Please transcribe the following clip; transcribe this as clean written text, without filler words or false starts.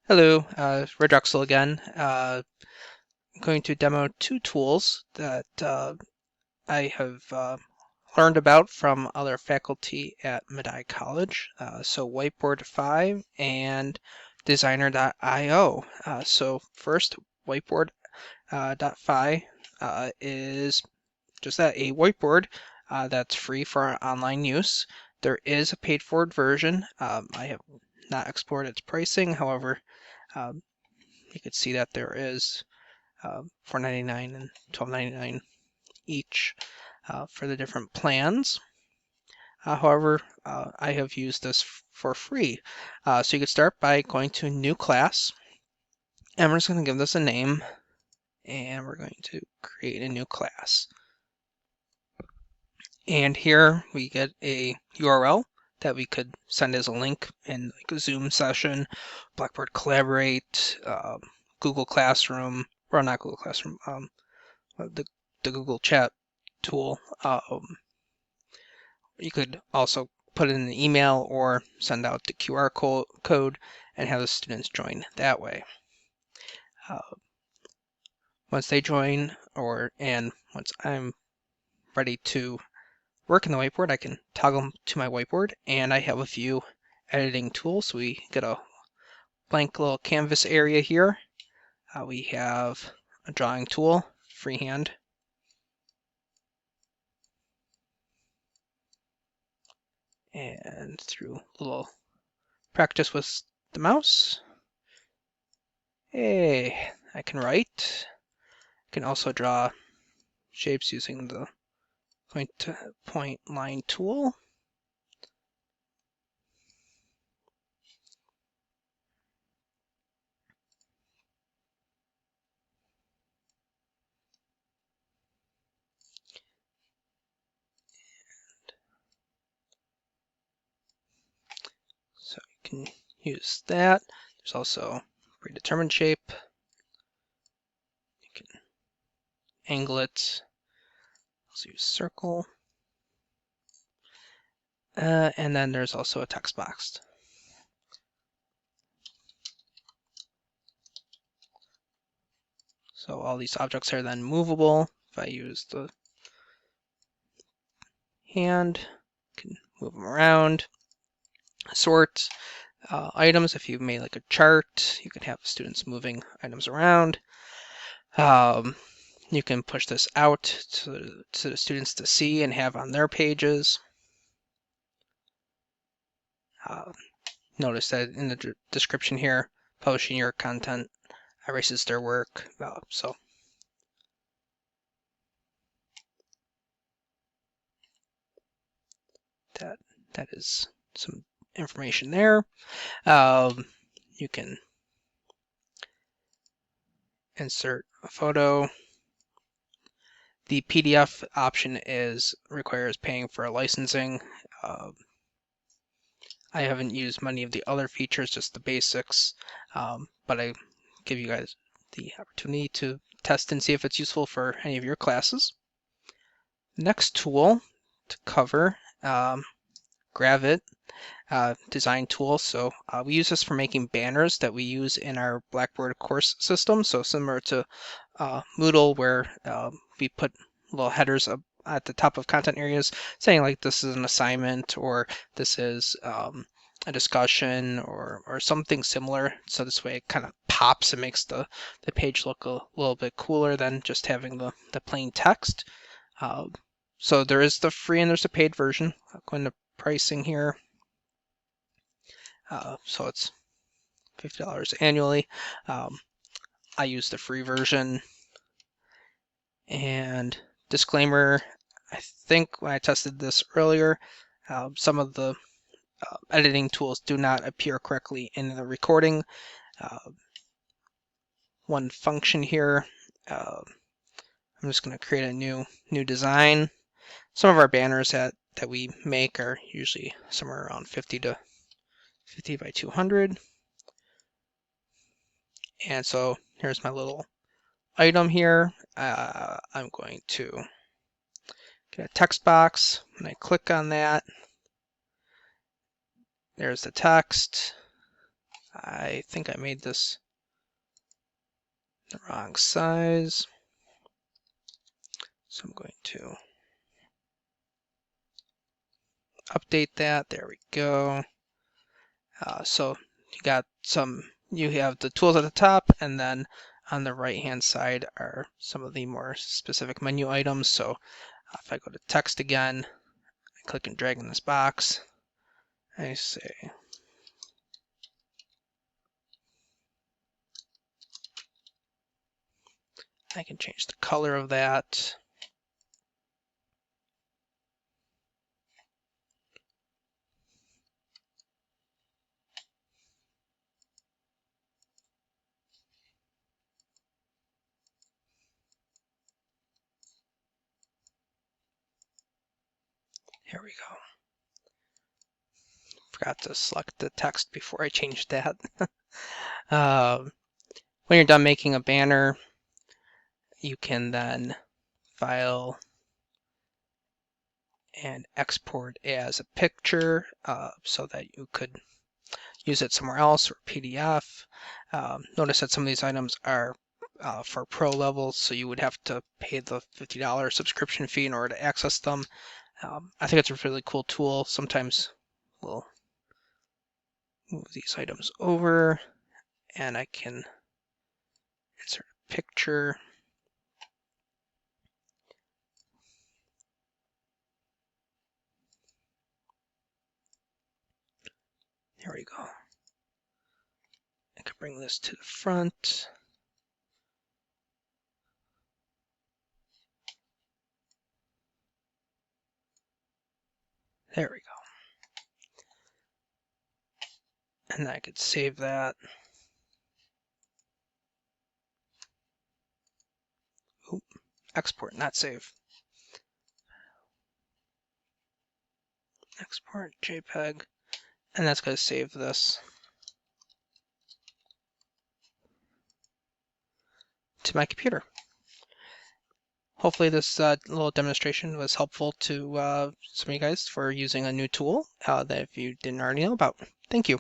Hello, Redruxel again. I'm going to demo two tools that I have learned about from other faculty at Medaille College. So Whiteboard5 and Designer.io. So first, Whiteboard.fi is just that, a whiteboard that's free for online use. There is a paid-for version. I have not explored its pricing. However, um, you could see that there is $4.99 and $12.99 each for the different plans. However, I have used this for free. So you could start by going to New Class, and we're just going to give this a name, and we're going to create a new class. And here we get a URL that we could send as a link in like a Zoom session, Blackboard Collaborate, Google Classroom, or not Google Classroom, the Google Chat tool. You could also put it in an email or send out the QR code and have the students join that way. Once they join, and once I'm ready to work in the whiteboard, I can toggle to my whiteboard, and I have a few editing tools. So we get a blank little canvas area here. We have a drawing tool, freehand. And through a little practice with the mouse, hey, I can write. I can also draw shapes using the point line tool. So you can use that. There's also predetermined shape. You can angle it. Also use circle. And then there's also a text box. So all these objects are then movable. If I use the hand, I can move them around. Sort items. If you made like a chart, you can have students moving items around. You can push this out to the students to see and have on their pages. Notice that in the description here, publishing your content erases their work. So that is some information there. You can insert a photo. The PDF option requires paying for a licensing. I haven't used many of the other features, just the basics, but I give you guys the opportunity to test and see if it's useful for any of your classes. Next tool to cover, Gravit design tool. So we use this for making banners that we use in our Blackboard course system. So similar to Moodle, where we put little headers up at the top of content areas saying like this is an assignment or this is a discussion or something similar. So this way it kind of pops and makes the page look a little bit cooler than just having the plain text. So there is the free and there's a paid version. I'll go into pricing here. So it's $50 annually. I use the free version. And disclaimer, I think when I tested this earlier, some of the editing tools do not appear correctly in the recording. One function here, I'm just going to create a new design. Some of our banners that we make are usually somewhere around 50 by 200. And so here's my little item here. I'm going to get a text box. When I click on that, there's the text. I I think I made this the wrong size. So I'm going to update that. There we go. So you have the tools at the top, and then on the right hand side are some of the more specific menu items. So if I go to text again, I click and drag in this box, I say I can change the color of that. Here we go. Forgot to select the text before I changed that. When you're done making a banner, you can then file and export as a picture so that you could use it somewhere else or PDF. Notice that some of these items are for pro levels, so you would have to pay the $50 subscription fee in order to access them. I think it's a really cool tool. Sometimes we'll move these items over and I can insert a picture. Here we go. I can bring this to the front. There we go. And I could save that. Oop, export, not save. Export JPEG. And that's going to save this to my computer. Hopefully this little demonstration was helpful to some of you guys for using a new tool that if you didn't already know about. Thank you.